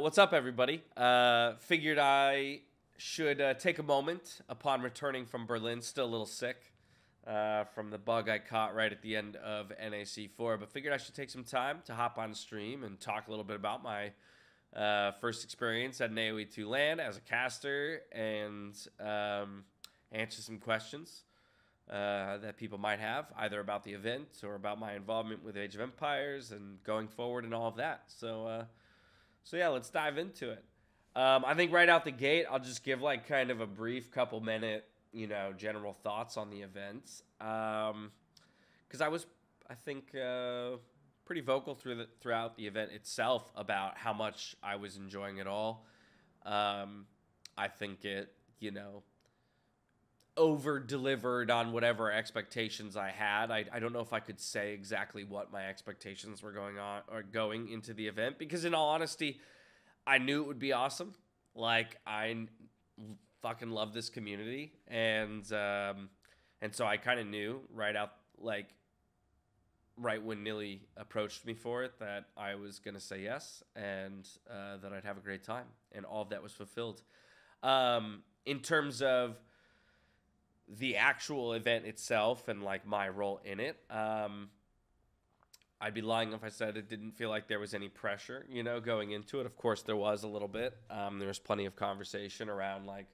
What's up, everybody? Figured I should take a moment upon returning from Berlin. Still a little sick from the bug I caught right at the end of NAC4, but figured I should take some time to hop on stream and talk a little bit about my first experience at an AoE2 LAN as a caster and answer some questions that people might have, either about the event or about my involvement with Age of Empires and going forward and all of that. So yeah, let's dive into it. I think right out the gate, I'll just give like kind of a brief couple minute, general thoughts on the event. Because I was, I think, pretty vocal throughout the event itself about how much I was enjoying it all. I think it, over-delivered on whatever expectations I had. I don't know if I could say exactly what my expectations were going into the event, because in all honesty, I knew it would be awesome. Like, I fucking love this community, and so I kind of knew right when Nilly approached me for it that I was gonna say yes, and that I'd have a great time, and all of that was fulfilled. In terms of the actual event itself and like my role in it, I'd be lying if I said it didn't feel like there was any pressure, going into it. Of course, there was a little bit. There was plenty of conversation around like,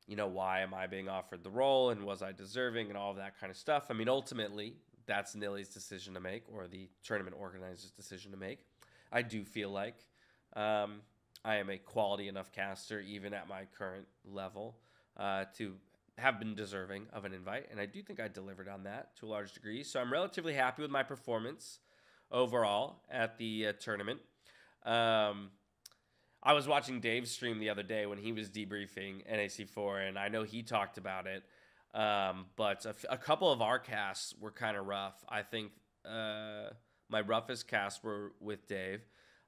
why am I being offered the role and was I deserving and all of that kind of stuff. I mean, ultimately, that's Nilly's decision to make, or the tournament organizer's decision to make. I do feel like I am a quality enough caster, even at my current level, to have been deserving of an invite, and I do think I delivered on that to a large degree. So I'm relatively happy with my performance overall at the tournament. I was watching Dave's stream the other day when he was debriefing NAC4, and I know he talked about it, but a couple of our casts were kind of rough. I think my roughest casts were with Dave,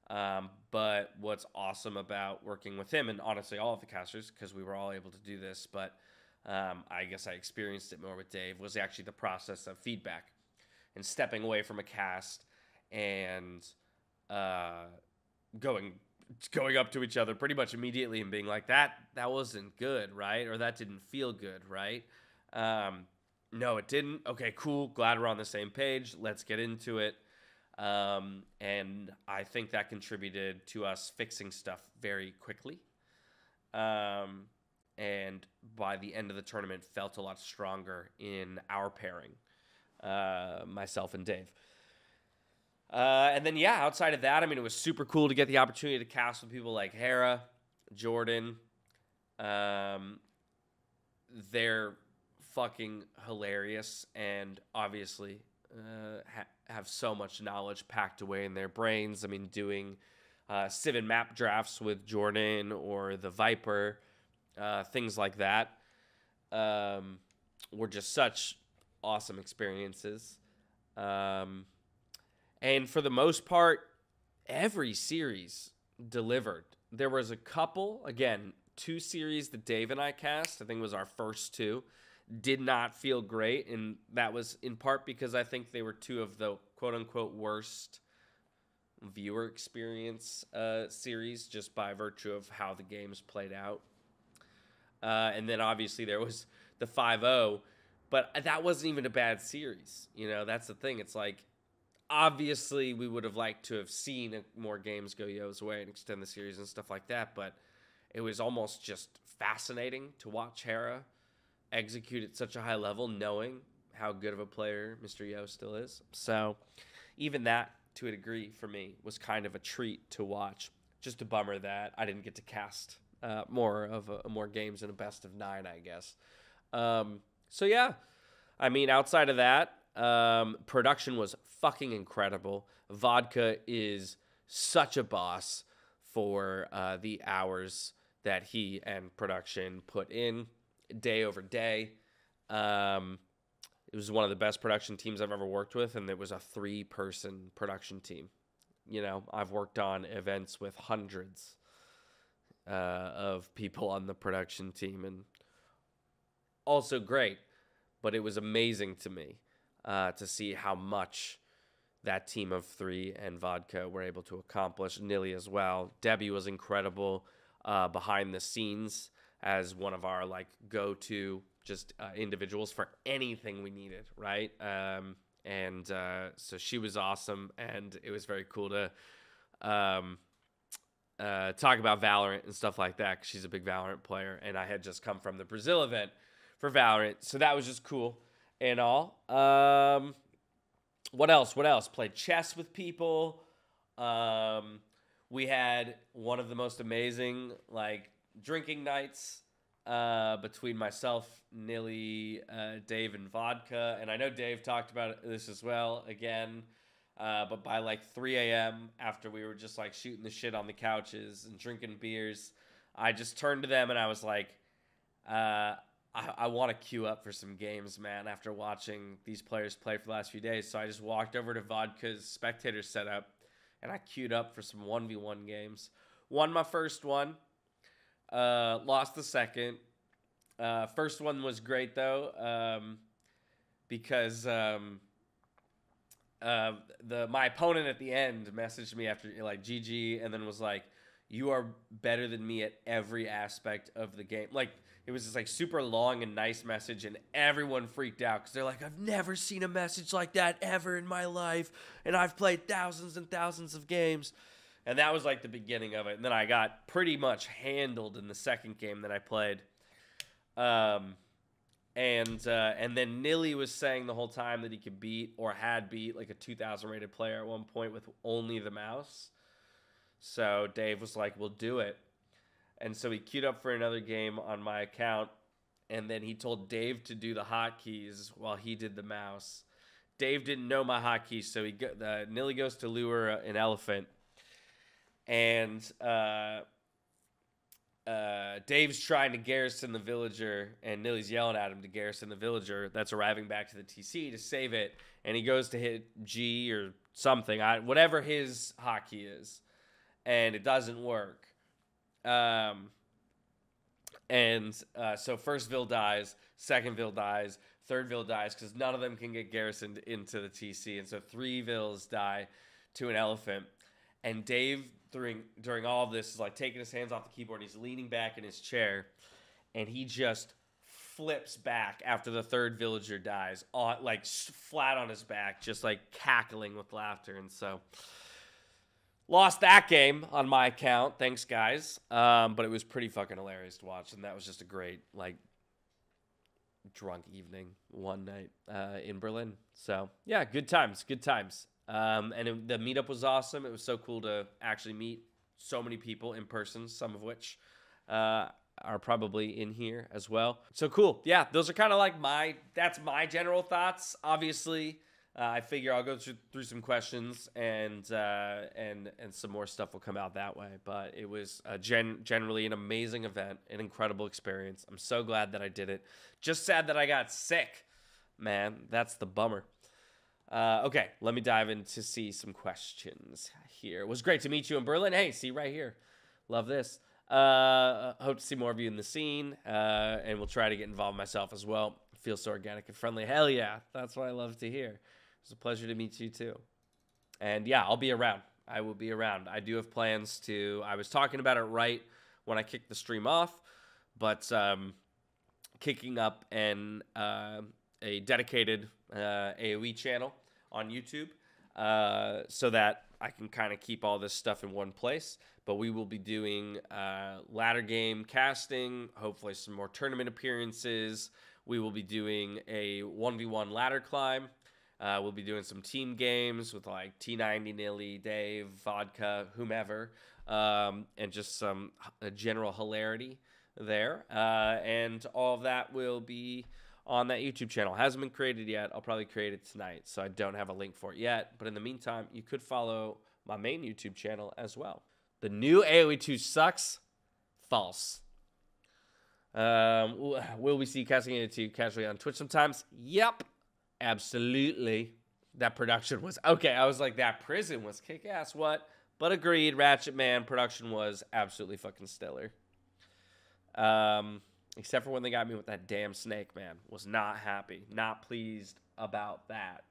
but what's awesome about working with him, and honestly all of the casters, because we were all able to do this, but I guess I experienced it more with Dave, was actually the process of feedback and stepping away from a cast and going up to each other pretty much immediately and being like, that wasn't good, right? Or that didn't feel good, right? No, it didn't. Okay, cool. Glad we're on the same page. Let's get into it. And I think that contributed to us fixing stuff very quickly. And by the end of the tournament, felt a lot stronger in our pairing, myself and Dave. And then, yeah, outside of that, I mean, it was super cool to get the opportunity to cast with people like Hera, Jordan. They're fucking hilarious and obviously have so much knowledge packed away in their brains. I mean, doing Civ and map drafts with Jordan or the Viper, things like that, were just such awesome experiences. And for the most part, every series delivered. There was a couple, again, 2 series that Dave and I cast, I think it was our first 2, did not feel great. And that was in part because I think they were 2 of the quote-unquote worst viewer experience series, just by virtue of how the games played out. And then obviously there was the 5-0, but that wasn't even a bad series. That's the thing. It's like, obviously we would have liked to have seen more games go Yo's way and extend the series and stuff like that, but it was almost just fascinating to watch Hera execute at such a high level, knowing how good of a player Mr. Yo still is. So even that, to a degree, for me, was kind of a treat to watch. Just a bummer that I didn't get to cast more games in a best of 9, I guess. So yeah, I mean, outside of that, production was fucking incredible. Vodka is such a boss for the hours that he and production put in day over day. It was one of the best production teams I've ever worked with, and it was a 3-person production team. I've worked on events with hundreds of people on the production team, and also great, but it was amazing to me to see how much that team of 3 and Vodka were able to accomplish. Nilly as well. Debbie was incredible behind the scenes as one of our like go-to just individuals for anything we needed, right? So she was awesome, and it was very cool to talk about Valorant and stuff like that, because she's a big Valorant player, and I had just come from the Brazil event for Valorant, so that was just cool and all. What else? Played chess with people. We had one of the most amazing like drinking nights between myself, Nilly, Dave, and Vodka. And I know Dave talked about this as well again. But by like 3 a.m., after we were just like shooting the shit on the couches and drinking beers, I just turned to them and I was like, I want to queue up for some games, man, after watching these players play for the last few days. So I just walked over to Vodka's spectator setup and I queued up for some 1v1 games. Won my first one. Lost the second. First one was great, though, because my opponent at the end messaged me after, like, GG, and then was like, you are better than me at every aspect of the game. Like, it was this, like, super long and nice message, and everyone freaked out because they're like, I've never seen a message like that ever in my life, and I've played thousands and thousands of games. And that was, like, the beginning of it. And then I got pretty much handled in the second game that I played. And then Nilly was saying the whole time that he could beat or had beat, like, a 2,000 rated player at one point with only the mouse. So Dave was like, we'll do it. And so he queued up for another game on my account, and then he told Dave to do the hotkeys while he did the mouse. Dave didn't know my hotkeys, so Nilly goes to lure an elephant, and Dave's trying to garrison the villager, and Nilly's yelling at him to garrison the villager that's arriving back to the TC to save it, and he goes to hit G or something, whatever his hotkey is, and it doesn't work. So first Vil dies, second Vil dies, third Vil dies, because none of them can get garrisoned into the TC, and so 3 Vils die to an elephant. And Dave, during all of this, is like taking his hands off the keyboard, he's leaning back in his chair, and he just flips back after the third villager dies, like flat on his back, just like cackling with laughter. And so lost that game on my account. Thanks, guys. But it was pretty fucking hilarious to watch. And that was just a great, like, drunk evening one night in Berlin. So, yeah, good times. The meetup was awesome. It was so cool to actually meet so many people in person, some of which are probably in here as well. So cool. Yeah, those are kind of like that's my general thoughts. Obviously, I figure I'll go through some questions and some more stuff will come out that way. But it was generally an amazing event, an incredible experience. I'm so glad that I did it. Just sad that I got sick, man. That's the bummer. Okay, let me dive in to see some questions here. It was great to meet you in Berlin. Hey, see right here. Love this. Hope to see more of you in the scene, and we'll try to get involved myself as well. Feel so organic and friendly. Hell yeah, that's what I love to hear. It's a pleasure to meet you too. And yeah, I'll be around. I will be around. I do have plans to, I was talking about it right when I kicked the stream off, but kicking up a dedicated AoE channel on YouTube so that I can kind of keep all this stuff in one place. But we will be doing ladder game casting, hopefully some more tournament appearances. We will be doing a 1v1 ladder climb. We'll be doing some team games with like T90, Nilly, Dave, Vodka, whomever, and just some general hilarity there. And all of that will be on that YouTube channel. Hasn't been created yet. I'll probably create it tonight, so I don't have a link for it yet. But in the meantime, you could follow my main YouTube channel as well. The new AoE 2 sucks. False. Will we see Casting 2 casually on Twitch sometimes? Yep. Absolutely. That production was... Okay, I was like, that prison was kick-ass. What? But agreed, Ratchet Man production was absolutely fucking stellar. Except for when they got me with that damn snake, man. Was not happy. Not pleased about that.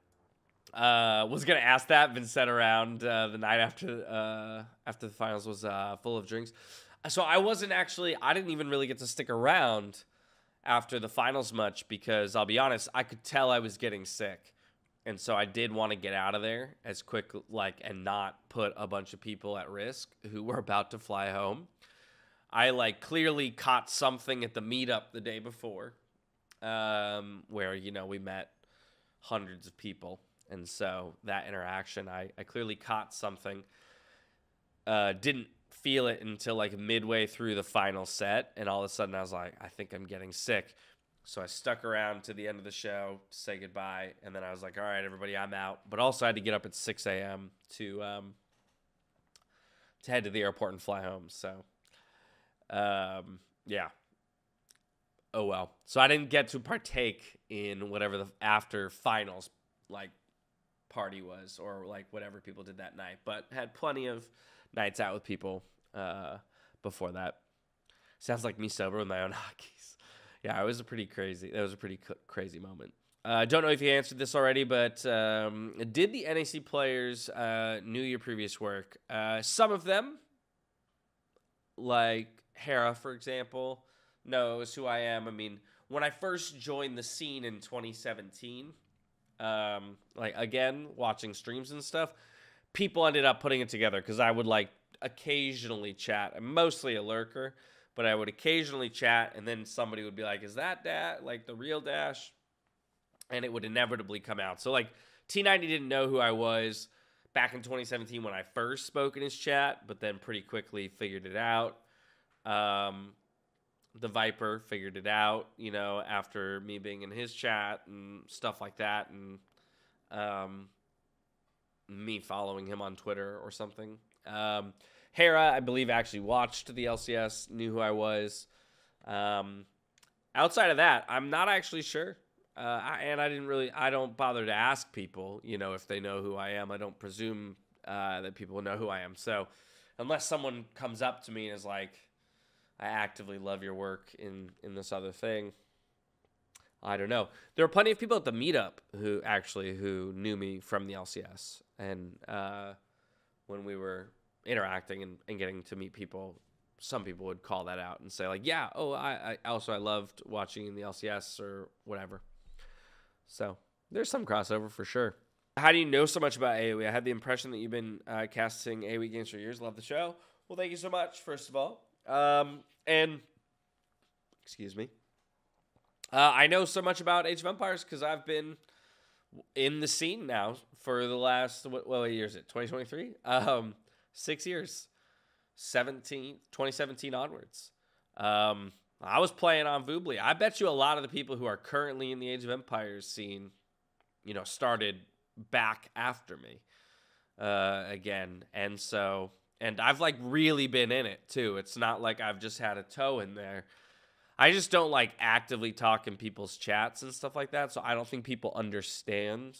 Was gonna ask that. Been sent around the night after the finals was full of drinks. So I wasn't actually. I didn't even really get to stick around after the finals much because I'll be honest, I could tell I was getting sick, and so I did want to get out of there as quick and not put a bunch of people at risk who were about to fly home. I clearly caught something at the meetup the day before, where we met hundreds of people. And so that interaction, I clearly caught something. Didn't feel it until midway through the final set. And all of a sudden I was like, I think I'm getting sick. So I stuck around to the end of the show to say goodbye. And then I was like, all right, everybody, I'm out. But also I had to get up at 6 a.m. to head to the airport and fly home. So, yeah. Oh, well. So I didn't get to partake in whatever the after finals, party was or whatever people did that night, but had plenty of nights out with people before that. Sounds like me sober with my own hotkeys. Yeah, that was a pretty crazy moment. I don't know if you answered this already, but did the NAC players knew your previous work? Some of them, like Hera, for example, knows who I am. I mean, when I first joined the scene in 2017, again, watching streams and stuff, people ended up putting it together because I would occasionally chat. I'm mostly a lurker, but I would occasionally chat, and then somebody would be like, is that the real Dash? And it would inevitably come out. So T90 didn't know who I was back in 2017 when I first spoke in his chat, but then pretty quickly figured it out. The Viper figured it out, after me being in his chat and stuff like that, and me following him on Twitter or something. Hera, I believe, actually watched the LCS, knew who I was. Outside of that, I'm not actually sure. I don't bother to ask people, if they know who I am. I don't presume that people know who I am. So unless someone comes up to me and is like, I actively love your work in this other thing, I don't know. There were plenty of people at the meetup who knew me from the LCS. And when we were interacting and getting to meet people, some people would call that out and say yeah, I loved watching in the LCS or whatever. So there's some crossover for sure. How do you know so much about AoE? I had the impression that you've been casting AoE games for years. Love the show. Well, thank you so much, first of all. And excuse me. I know so much about Age of Empires because I've been in the scene now for the last, what year is it? 2023? 6 years. 2017 onwards. I was playing on Voobly. I bet you a lot of the people who are currently in the Age of Empires scene, started back after me again. And so, and I've really been in it too. It's not like I've just had a toe in there. I just don't actively talk in people's chats and stuff like that. So I don't think people understand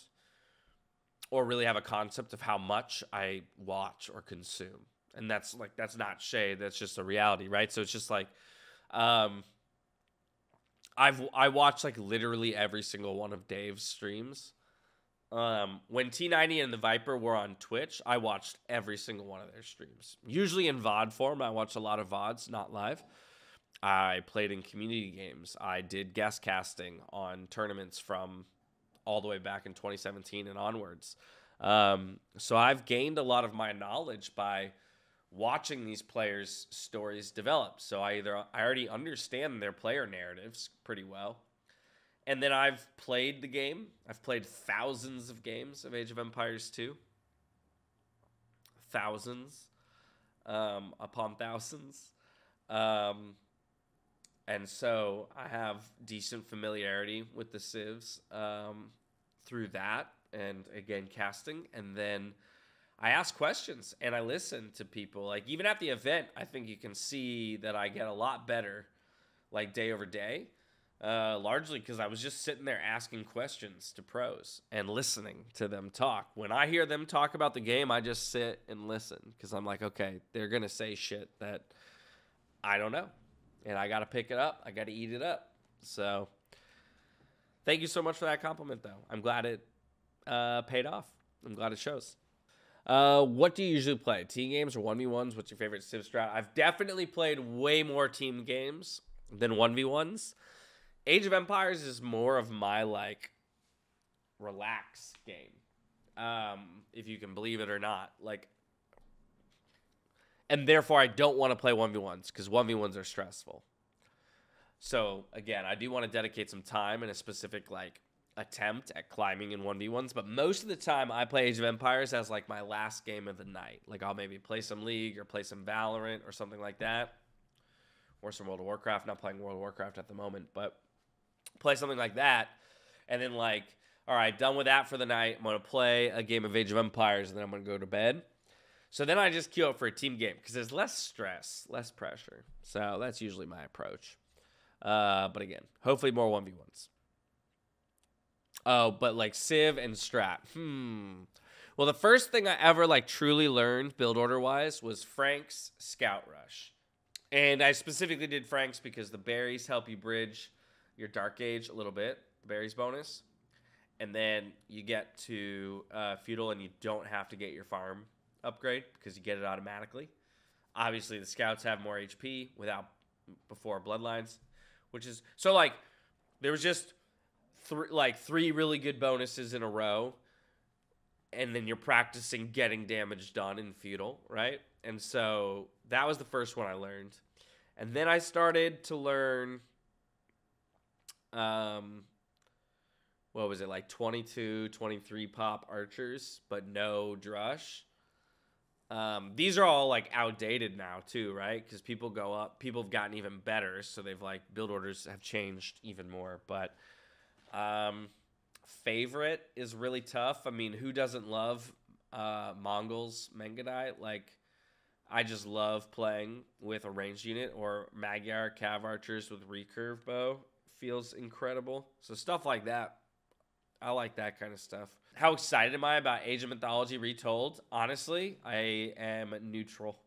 or really have a concept of how much I watch or consume. And that's not shade. That's just a reality, right? So it's just I watched literally every single one of Dave's streams. When T90 and the Viper were on Twitch, I watched every single one of their streams. Usually in VOD form. I watched a lot of VODs, not live. I played in community games. I did guest casting on tournaments from all the way back in 2017 and onwards. So I've gained a lot of my knowledge by watching these players' stories develop. So I already understand their player narratives pretty well. And then I've played the game. I've played thousands of games of Age of Empires 2. Thousands upon thousands. And so I have decent familiarity with the civs through that. And again, casting. And then I ask questions and I listen to people. Even at the event, I think you can see that I get a lot better, day over day. Largely because I was just sitting there asking questions to pros and listening to them talk. When I hear them talk about the game, I just sit and listen because I'm like, okay, they're going to say shit that I don't know. And I got to pick it up. I got to eat it up. So thank you so much for that compliment, though. I'm glad it paid off. I'm glad it shows. What do you usually play? Team games or 1v1s? What's your favorite Civ strat? I've definitely played way more team games than 1v1s. Age of Empires is more of my, like, relax game. If you can believe it or not. Like, and therefore I don't want to play 1v1s because 1v1s are stressful. So, again, I do want to dedicate some time in a specific, like, attempt at climbing in 1v1s, but most of the time I play Age of Empires as, like, my last game of the night. Like, I'll maybe play some League or play some Valorant or something like that, or some World of Warcraft. Not playing World of Warcraft at the moment, but play something like that, and then, like, all right, done with that for the night. I'm going to play a game of Age of Empires, and then I'm going to go to bed. So then I just queue up for a team game because there's less stress, less pressure. So that's usually my approach. But again, hopefully more 1v1s. Oh, but like Civ and Strat. Well, the first thing I ever like truly learned build order wise was Frank's Scout Rush. And I specifically did Frank's because the berries help you bridge your Dark Age a little bit. The berries bonus. And then you get to Feudal and you don't have to get your farm upgrade because you get it automatically. Obviously, the Scouts have more HP before Bloodlines. Which is, so like, there was just three really good bonuses in a row, and then you're practicing getting damage done in Feudal, right? And so that was the first one I learned. And then I started to learn, what was it, like 22, 23 pop archers, but no drush. These are all like outdated now too, right? Because people go up, people have gotten even better, so they've like build orders have changed even more. But favorite is really tough. I mean, who doesn't love Mongols Mengadai? Like, I just love playing with a ranged unit, or Magyar Cav archers with recurve bow feels incredible. So stuff like that, I like that kind of stuff. How excited am I about Age of Mythology Retold? Honestly, I am neutral.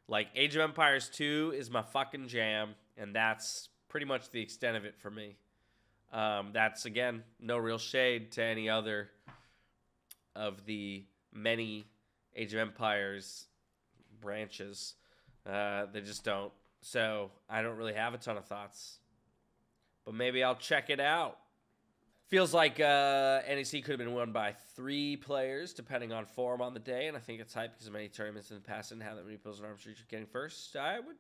Like, Age of Empires 2 is my fucking jam, and that's pretty much the extent of it for me. That's, again, no real shade to any other of the many Age of Empires branches. They just don't. So, I don't really have a ton of thoughts. But maybe I'll check it out. Feels like NAC could have been won by 3 players, depending on form on the day, and I think it's hype because many tournaments in the past didn't have that many pillars and arms reach getting first. I would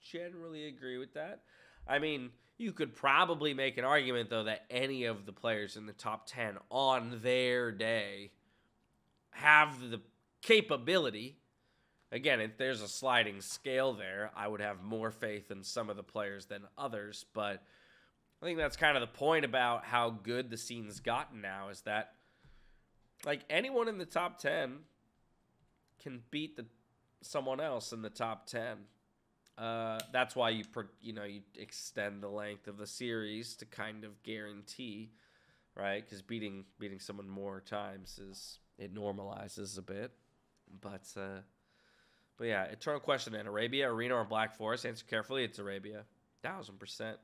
generally agree with that. I mean, you could probably make an argument, though, that any of the players in the top 10 on their day have the capability. Again, if there's a sliding scale there, I would have more faith in some of the players than others, but I think that's kind of the point about how good the scene's gotten now, is that, like, anyone in the top 10 can beat someone else in the top 10. That's why you extend the length of the series to kind of guarantee, right? Because beating someone more times it normalizes a bit. But yeah, eternal question then: Arabia, Arena, or Black Forest? Answer carefully. It's Arabia, 1000%.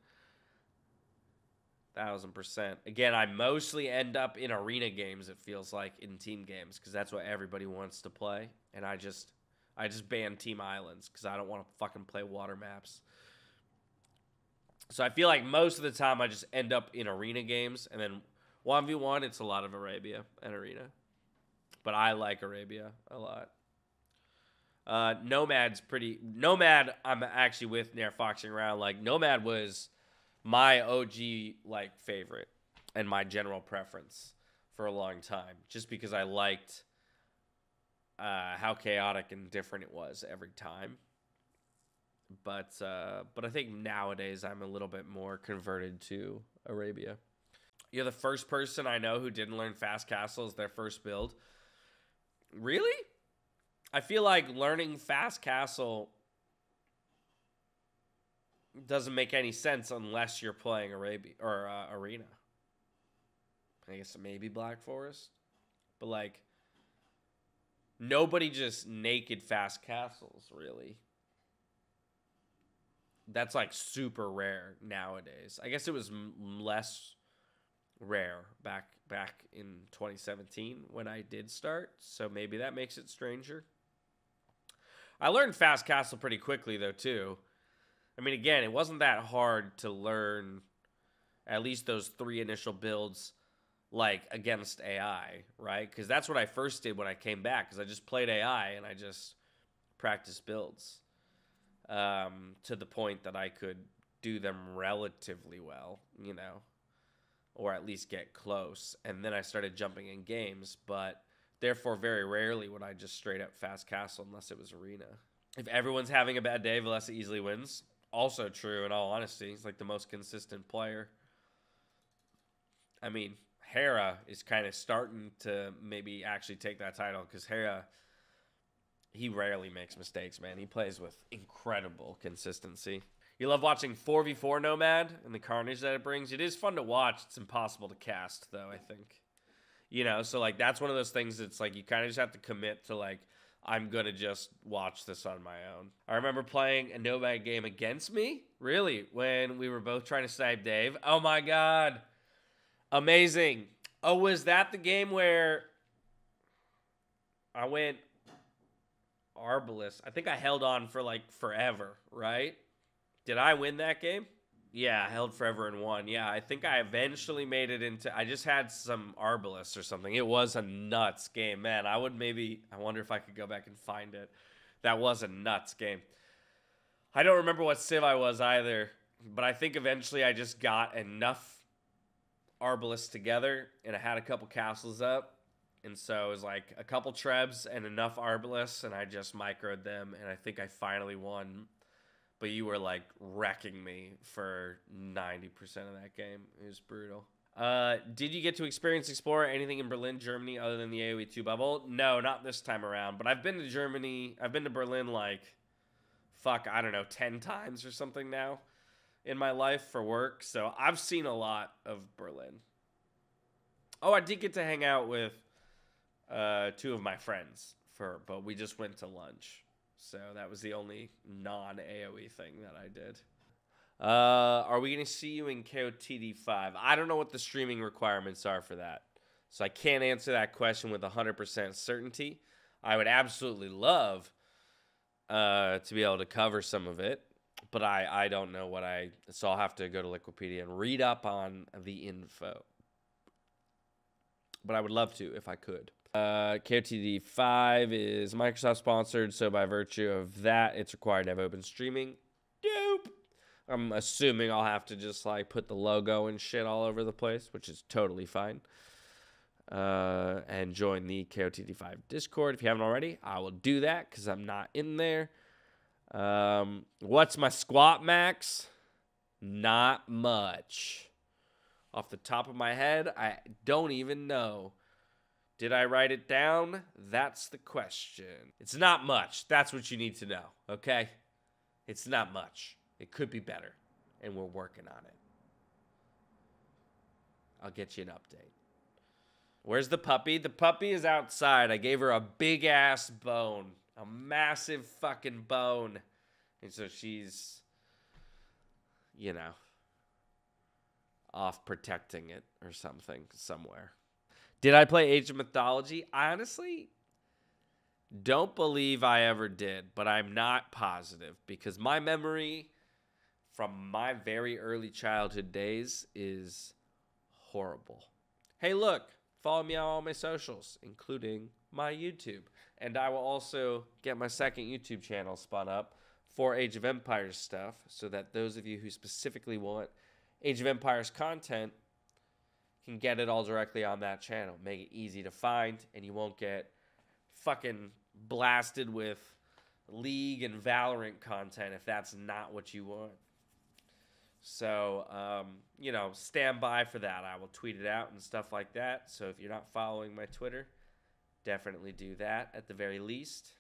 1000%. Again, I mostly end up in arena games, it feels like, in team games, because that's what everybody wants to play. And I just ban team islands because I don't want to fucking play water maps. So I feel like most of the time I just end up in arena games, and then 1v1, it's a lot of Arabia and arena. But I like Arabia a lot. Nomad, I'm actually with near foxing around. Like, Nomad was my OG like favorite and my general preference for a long time, just because I liked how chaotic and different it was every time. But I think nowadays I'm a little bit more converted to Arabia. You're the first person I know who didn't learn Fast Castle as their first build. Really? I feel like learning Fast Castle doesn't make any sense unless you're playing Arabia or Arena. I guess maybe Black Forest, but like, nobody just naked Fast Castles, really. That's like super rare nowadays. I guess it was less rare back in 2017 when I did start, so maybe that makes it stranger. I learned Fast Castle pretty quickly, though, too. I mean, again, it wasn't that hard to learn at least those 3 initial builds, like, against AI, right? Because that's what I first did when I came back, because I just played AI, and I just practiced builds to the point that I could do them relatively well, you know, or at least get close. And then I started jumping in games, but therefore very rarely would I just straight up Fast Castle unless it was Arena. If everyone's having a bad day, Valessa easily wins. Also true, in all honesty. He's like the most consistent player. I mean, Hera is kind of starting to maybe actually take that title, because Hera, he rarely makes mistakes, man. He plays with incredible consistency. You love watching 4v4 Nomad and the carnage that it brings. It is fun to watch. It's impossible to cast, though, I think. You know, so, like, that's one of those things that's, like, you kind of just have to commit to, like, I'm going to just watch this on my own. I remember playing a Nomad game against me, really, when we were both trying to snipe Dave. Oh, my God. Amazing. Oh, was that the game where I went Arbalest? I think I held on for, like, forever, right? Did I win that game? Yeah, I held forever and won. Yeah, I think I eventually made it into... I just had some Arbalest or something. It was a nuts game. Man, I wonder if I could go back and find it. That was a nuts game. I don't remember what civ I was either, but I think eventually I just got enough Arbalest together, and I had a couple castles up, and so it was like a couple trebs and enough Arbalests, and I just microed them, and I think I finally won. But you were, like, wrecking me for 90% of that game. It was brutal. Did you get to experience Explore anything in Berlin, Germany, other than the AoE 2 bubble? No, not this time around. But I've been to Germany. I've been to Berlin, like, I don't know, 10 times or something now in my life for work. So I've seen a lot of Berlin. Oh, I did get to hang out with 2 of my friends, but we just went to lunch. So that was the only non-AoE thing that I did. Are we going to see you in KOTD5? I don't know what the streaming requirements are for that. So I can't answer that question with 100% certainty. I would absolutely love to be able to cover some of it. But I don't know so I'll have to go to Liquipedia and read up on the info. But I would love to if I could. KOTD 5 is Microsoft sponsored, so by virtue of that, it's required to have open streaming. Dope. I'm assuming I'll have to just, like, put the logo and shit all over the place, which is totally fine. And join the KOTD 5 Discord. If you haven't already, I will do that because I'm not in there. What's my squat max? Not much. Off the top of my head, I don't even know. Did I write it down? That's the question. It's not much. That's what you need to know, okay? It's not much. It could be better, and we're working on it. I'll get you an update. Where's the puppy? The puppy is outside. I gave her a big-ass bone. A massive fucking bone. And so she's, you know, off protecting it or something somewhere. Did I play Age of Mythology? I honestly don't believe I ever did, but I'm not positive because my memory from my very early childhood days is horrible. Hey, look, follow me on all my socials, including my YouTube. And I will also get my second YouTube channel spun up for Age of Empires stuff so that those of you who specifically want Age of Empires content can get it all directly on that channel. Make it easy to find, and you won't get fucking blasted with League and Valorant content if that's not what you want. So, you know, stand by for that. I will tweet it out and stuff like that. So if you're not following my Twitter, definitely do that at the very least.